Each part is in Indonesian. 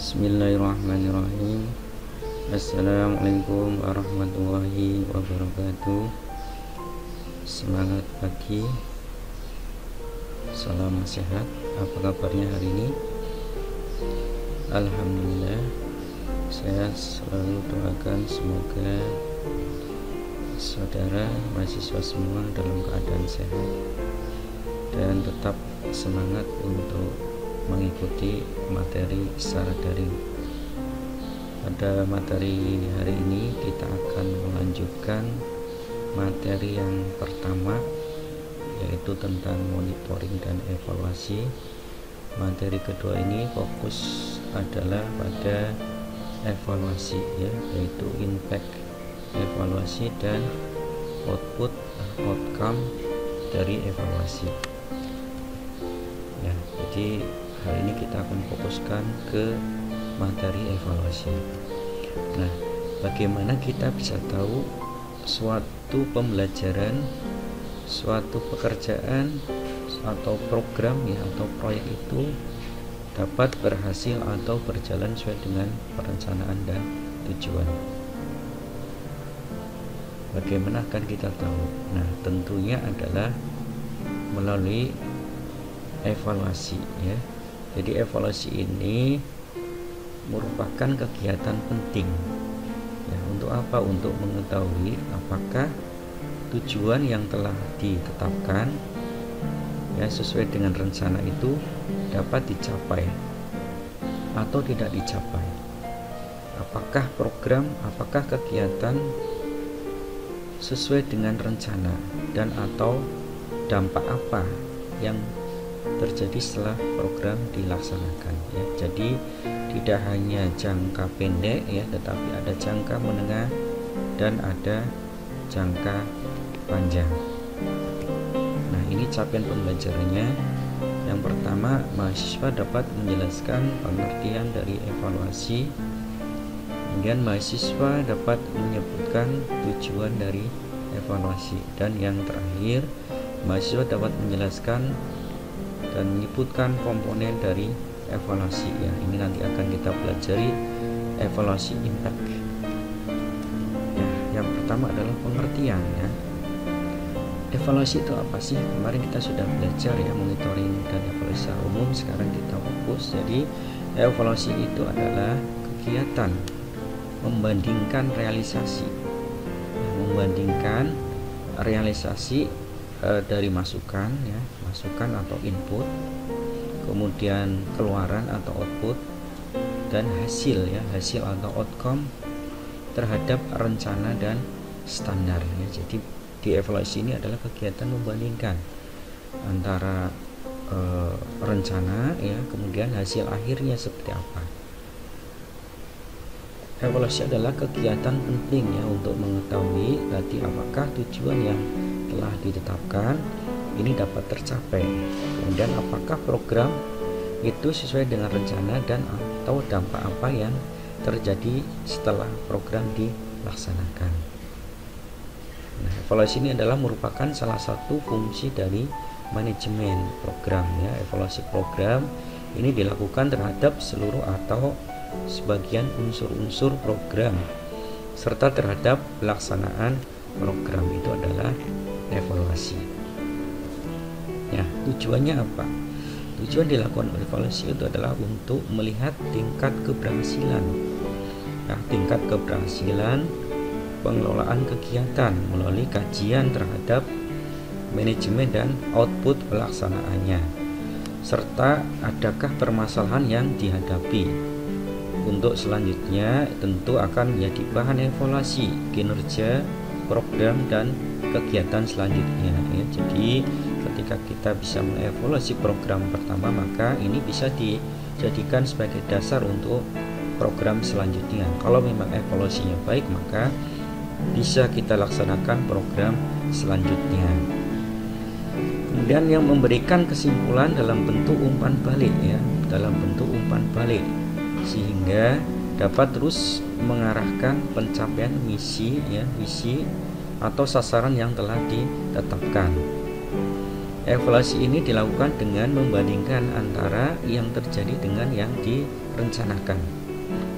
Bismillahirrahmanirrahim. Assalamualaikum warahmatullahi wabarakatuh. Semangat pagi, salam sehat. Apa kabarnya hari ini? Alhamdulillah, saya selalu doakan semoga saudara mahasiswa semua dalam keadaan sehat dan tetap semangat untuk mengikuti materi secara daring. Pada materi hari ini kita akan melanjutkan materi yang pertama, yaitu tentang monitoring dan evaluasi. Materi kedua ini fokus adalah pada evaluasi, yaitu impact evaluasi dan outcome dari evaluasi. Jadi hari ini kita akan fokuskan ke materi evaluasi. Nah, bagaimana kita bisa tahu suatu pembelajaran, suatu pekerjaan atau program atau proyek itu dapat berhasil atau berjalan sesuai dengan perencanaan dan tujuan. Bagaimana akan kita tahu? Nah, tentunya adalah melalui evaluasi, Jadi evaluasi ini merupakan kegiatan penting. Untuk apa? Untuk mengetahui apakah tujuan yang telah ditetapkan sesuai dengan rencana itu dapat dicapai atau tidak dicapai. Apakah program, apakah kegiatan sesuai dengan rencana dan atau dampak apa yang terjadi setelah program dilaksanakan. Jadi tidak hanya jangka pendek tetapi ada jangka menengah dan ada jangka panjang. Nah, ini capaian pembelajarannya. Yang pertama, mahasiswa dapat menjelaskan pengertian dari evaluasi. Kemudian mahasiswa dapat menyebutkan tujuan dari evaluasi, dan yang terakhir, mahasiswa dapat menjelaskan dan menyebutkan komponen dari evaluasi. Ini nanti akan kita pelajari evaluasi impact. Yang pertama adalah pengertian. Evaluasi itu apa sih? Kemarin kita sudah belajar monitoring dan evaluasi umum. Sekarang kita fokus. Jadi evaluasi itu adalah kegiatan membandingkan realisasi, membandingkan realisasi dari masukan atau input, kemudian keluaran atau output, dan hasil atau outcome terhadap rencana dan standar. Jadi di evaluasi ini adalah kegiatan membandingkan antara rencana kemudian hasil akhirnya seperti apa. Evaluasi adalah kegiatan penting untuk mengetahui tadi apakah tujuan yang telah ditetapkan ini dapat tercapai, kemudian apakah program itu sesuai dengan rencana dan atau dampak apa yang terjadi setelah program dilaksanakan. Nah, evaluasi ini adalah merupakan salah satu fungsi dari manajemen program. Evaluasi program ini dilakukan terhadap seluruh atau sebagian unsur-unsur program serta terhadap pelaksanaan program, itu adalah evaluasi. Tujuannya apa? Tujuan dilakukan evaluasi itu adalah untuk melihat tingkat keberhasilan. Tingkat keberhasilan pengelolaan kegiatan melalui kajian terhadap manajemen dan output pelaksanaannya, serta adakah permasalahan yang dihadapi. Untuk selanjutnya tentu akan menjadi bahan evaluasi kinerja program dan kegiatan selanjutnya. Jadi ketika kita bisa mengevaluasi program pertama, maka ini bisa dijadikan sebagai dasar untuk program selanjutnya. Kalau memang evaluasinya baik, maka bisa kita laksanakan program selanjutnya. Kemudian yang memberikan kesimpulan dalam bentuk umpan balik sehingga dapat terus mengarahkan pencapaian misi atau sasaran yang telah ditetapkan. Evaluasi ini dilakukan dengan membandingkan antara yang terjadi dengan yang direncanakan.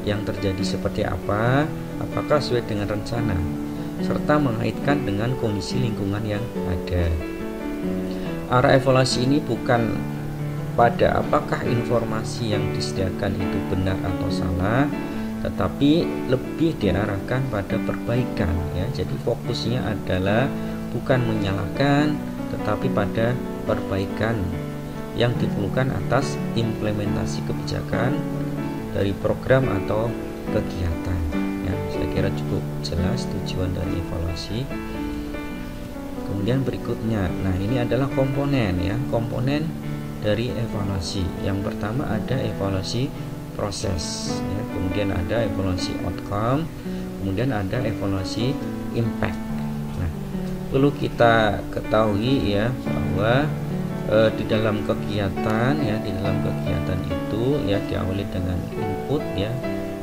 Yang terjadi seperti apa, apakah sesuai dengan rencana, serta mengaitkan dengan kondisi lingkungan yang ada. Arah evaluasi ini bukan pada apakah informasi yang disediakan itu benar atau salah, tetapi lebih diarahkan pada perbaikan ya. Jadi fokusnya adalah bukan menyalahkan, tetapi pada perbaikan yang diperlukan atas implementasi kebijakan dari program atau kegiatan ya. Saya kira cukup jelas tujuan dari evaluasi. Kemudian berikutnya, nah ini adalah komponen ya, komponen dari evaluasi. Yang pertama ada evaluasi proses ya, kemudian ada evaluasi outcome, kemudian ada evaluasi impact. Nah, perlu kita ketahui ya bahwa di dalam kegiatan ya, di dalam kegiatan itu ya diawali dengan input ya,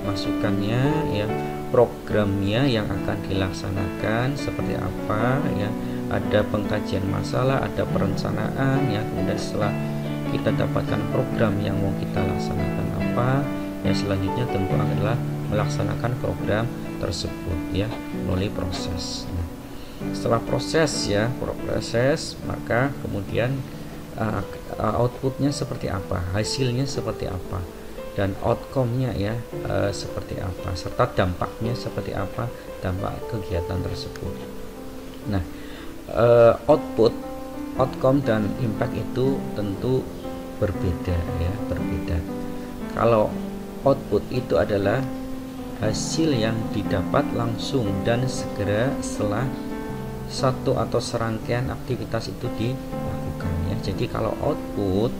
masukannya ya, programnya yang akan dilaksanakan seperti apa ya, ada pengkajian masalah, ada perencanaan ya, kemudian setelah kita dapatkan program yang mau kita laksanakan apa ya, selanjutnya tentu adalah melaksanakan program tersebut ya melalui proses. Nah, setelah proses ya, proses, maka kemudian outputnya seperti apa, hasilnya seperti apa, dan outcome-nya ya seperti apa, serta dampaknya seperti apa, dampak kegiatan tersebut. Nah, output, outcome dan impact itu tentu berbeda ya, berbeda. Kalau output itu adalah hasil yang didapat langsung dan segera setelah satu atau serangkaian aktivitas itu dilakukan ya. Jadi kalau output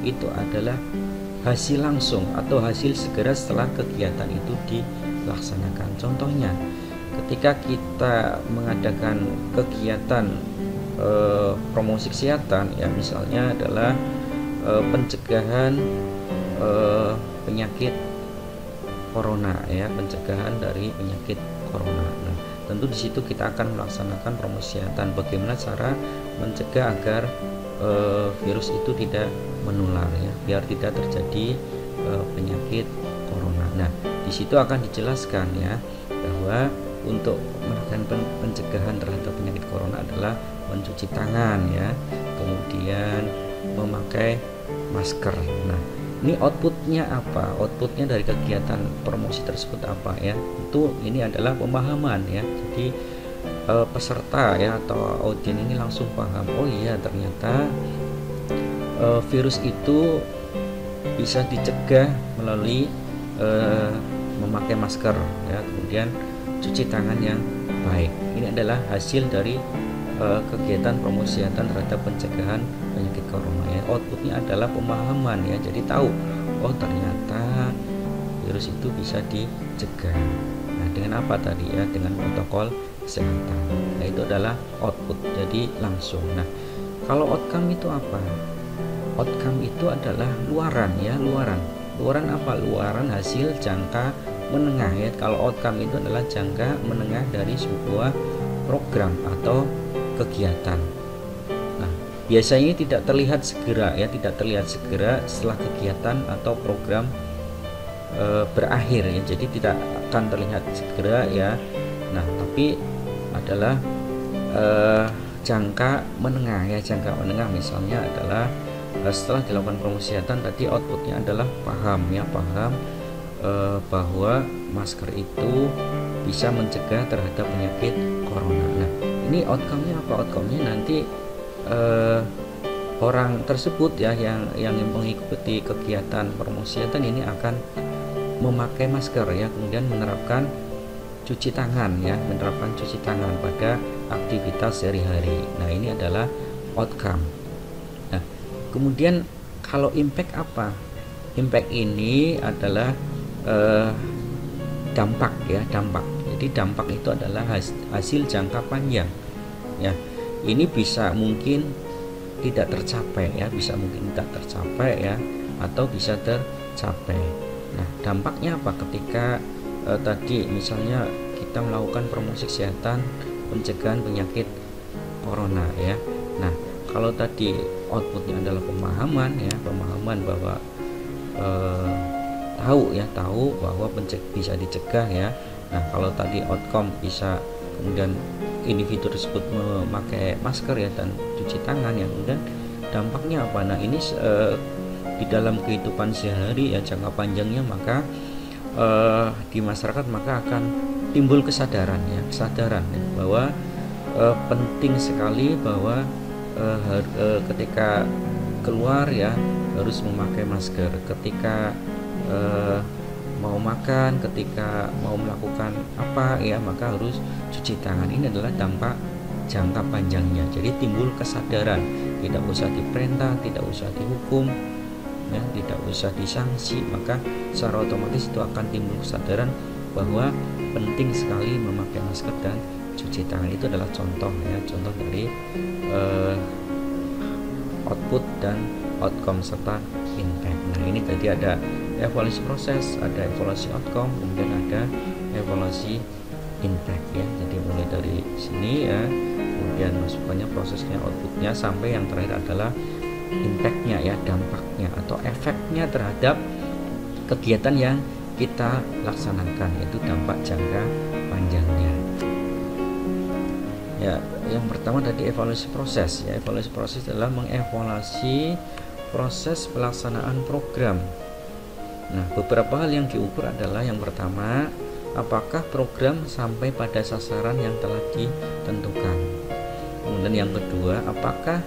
itu adalah hasil langsung atau hasil segera setelah kegiatan itu dilaksanakan. Contohnya ketika kita mengadakan kegiatan promosi kesehatan ya, misalnya adalah pencegahan penyakit corona ya, pencegahan dari penyakit corona. Nah, tentu di situ kita akan melaksanakan promosi kesehatan, bagaimana cara mencegah agar virus itu tidak menular ya, biar tidak terjadi penyakit corona. Nah, di situ akan dijelaskan ya bahwa untuk melakukan pencegahan terhadap penyakit corona adalah mencuci tangan ya, kemudian memakai masker. Nah, ini outputnya apa? Outputnya dari kegiatan promosi tersebut apa ya? Itu ini adalah pemahaman ya. Jadi peserta ya atau audiens ini langsung paham, oh iya ternyata virus itu bisa dicegah melalui memakai masker ya, kemudian cuci tangan yang baik. Ini adalah hasil dari kegiatan promosi kesehatan terhadap pencegahan penyakit corona ya. Outputnya adalah pemahaman ya, jadi tahu oh ternyata virus itu bisa dicegah. Nah, dengan apa tadi ya, dengan protokol kesehatan. Nah, itu adalah output, jadi langsung. Nah, kalau outcome itu apa? Outcome itu adalah luaran ya, luaran apa? Luaran hasil jangka menengah ya. Kalau outcome itu adalah jangka menengah dari sebuah program atau kegiatan. Nah, biasanya tidak terlihat segera ya, tidak terlihat segera setelah kegiatan atau program berakhir ya, jadi tidak akan terlihat segera ya. Nah, tapi adalah jangka menengah ya, jangka menengah misalnya adalah setelah dilakukan promosi kesehatan tadi outputnya adalah paham ya, paham bahwa masker itu bisa mencegah terhadap penyakit corona. Nah, ini outcome-nya apa? Outcome-nya nanti orang tersebut ya yang mengikuti kegiatan promosi kesehatan ini akan memakai masker ya, kemudian menerapkan cuci tangan ya, menerapkan cuci tangan pada aktivitas sehari-hari. Nah, ini adalah outcome. Nah, kemudian kalau impact apa? Impact ini adalah dampak ya, dampak. Jadi dampak itu adalah hasil jangka panjang ya. Ini bisa mungkin tidak tercapai ya, bisa mungkin tidak tercapai ya, atau bisa tercapai. Nah, dampaknya apa ketika tadi misalnya kita melakukan promosi kesehatan pencegahan penyakit corona ya. Nah, Kalau tadi outputnya adalah pemahaman ya, pemahaman bahwa tahu bahwa bisa dicegah ya. Nah, kalau tadi outcome bisa kemudian individu tersebut memakai masker ya dan cuci tangan ya, kemudian dampaknya apa? Nah, ini di dalam kehidupan sehari ya, jangka panjangnya maka di masyarakat maka akan timbul kesadaran ya bahwa penting sekali bahwa ketika keluar ya harus memakai masker, ketika mau makan, ketika mau melakukan apa ya maka harus cuci tangan. Ini adalah dampak jangka panjangnya. Jadi timbul kesadaran, tidak usah diperintah, tidak usah dihukum ya, tidak usah disanksi, maka secara otomatis itu akan timbul kesadaran bahwa penting sekali memakai masker dan cuci tangan. Itu adalah contoh ya, contoh dari output dan outcome serta impact. Nah, ini tadi ada evaluasi proses, ada evaluasi outcome, kemudian ada evaluasi impact ya. Jadi mulai dari sini ya, kemudian masukkannya prosesnya, outputnya, sampai yang terakhir adalah impactnya ya, dampaknya atau efeknya terhadap kegiatan yang kita laksanakan, yaitu dampak jangka panjangnya. Ya, yang pertama tadi evaluasi proses ya. Evaluasi proses adalah mengevaluasi proses pelaksanaan program. Nah, beberapa hal yang diukur adalah yang pertama, apakah program sampai pada sasaran yang telah ditentukan. Kemudian yang kedua, apakah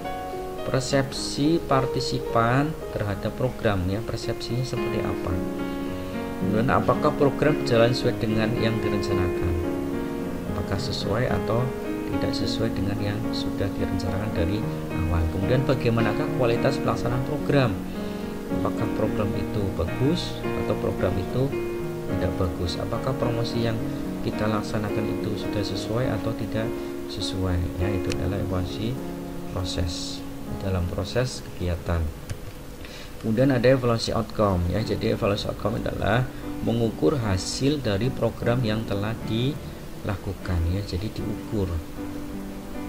persepsi partisipan terhadap program ya, persepsinya seperti apa. Kemudian apakah program berjalan sesuai dengan yang direncanakan, apakah sesuai atau tidak sesuai dengan yang sudah direncanakan dari awal. Kemudian bagaimanakah kualitas pelaksanaan program, apakah program itu bagus atau program itu tidak bagus, apakah promosi yang kita laksanakan itu sudah sesuai atau tidak sesuai ya. Itu adalah evaluasi proses dalam proses kegiatan. Kemudian ada evaluasi outcome ya. Jadi evaluasi outcome adalah mengukur hasil dari program yang telah dilakukan ya. Jadi diukur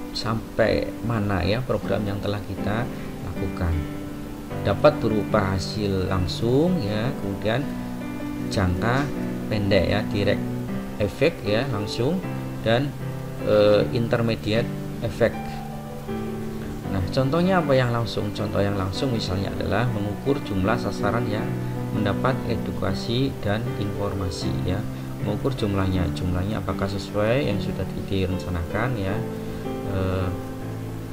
sampai mana ya program yang telah kita lakukan. Dapat berupa hasil langsung ya, kemudian jangka pendek ya, direct effect ya, langsung, dan intermediate effect. Nah, contohnya apa yang langsung? Contoh yang langsung misalnya adalah mengukur jumlah sasaran yang mendapat edukasi dan informasi ya. Mengukur jumlahnya apakah sesuai yang sudah direncanakan ya,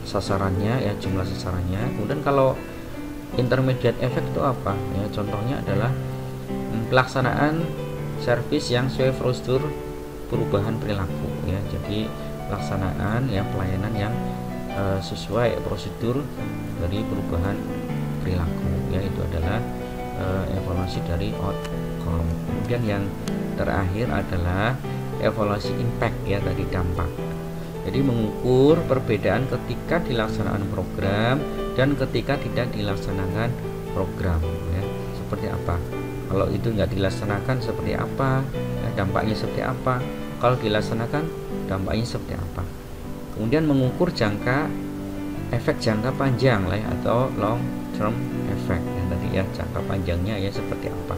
sasarannya ya, jumlah sasarannya. Kemudian kalau intermediate effect itu apa ya? Contohnya adalah pelaksanaan servis yang sesuai prosedur perubahan perilaku ya. Jadi pelaksanaan ya, pelayanan yang sesuai prosedur dari perubahan perilaku ya. Itu adalah evaluasi dari outcome. Kemudian yang terakhir adalah evaluasi impact ya, dari dampak. Jadi mengukur perbedaan ketika dilaksanakan program dan ketika tidak dilaksanakan program ya. Seperti apa? Kalau itu nggak dilaksanakan seperti apa ya, dampaknya seperti apa? Kalau dilaksanakan dampaknya seperti apa? Kemudian mengukur efek jangka panjang lah ya, atau long term effect ya, tadi ya, jangka panjangnya ya seperti apa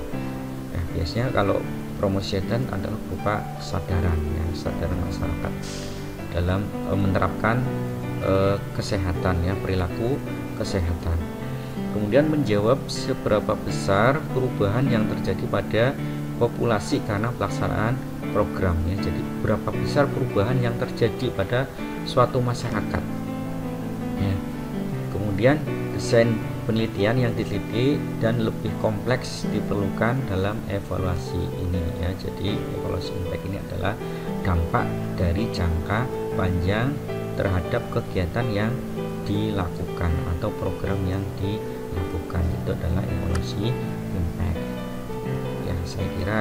ya. Biasanya kalau promosi dan adalah berupa kesadaran ya, kesadaran masyarakat dalam menerapkan kesehatan ya, perilaku kesehatan. Kemudian menjawab seberapa besar perubahan yang terjadi pada populasi karena pelaksanaan programnya. Jadi berapa besar perubahan yang terjadi pada suatu masyarakat ya. Kemudian desain penelitian yang diteliti dan lebih kompleks diperlukan dalam evaluasi ini ya. Jadi evaluasi impact ini adalah dampak dari jangka panjang terhadap kegiatan yang dilakukan atau program yang dilakukan. Itu adalah evaluasi impact ya. Saya kira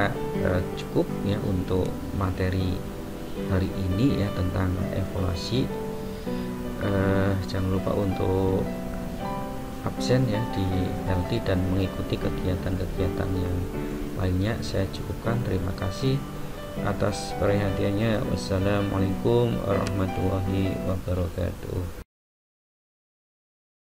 cukup ya untuk materi hari ini ya tentang evaluasi. Jangan lupa untuk absen ya di LT dan mengikuti kegiatan-kegiatan yang lainnya. Saya cukupkan. Terima kasih atas perhatiannya. Wassalamualaikum warahmatullahi wabarakatuh.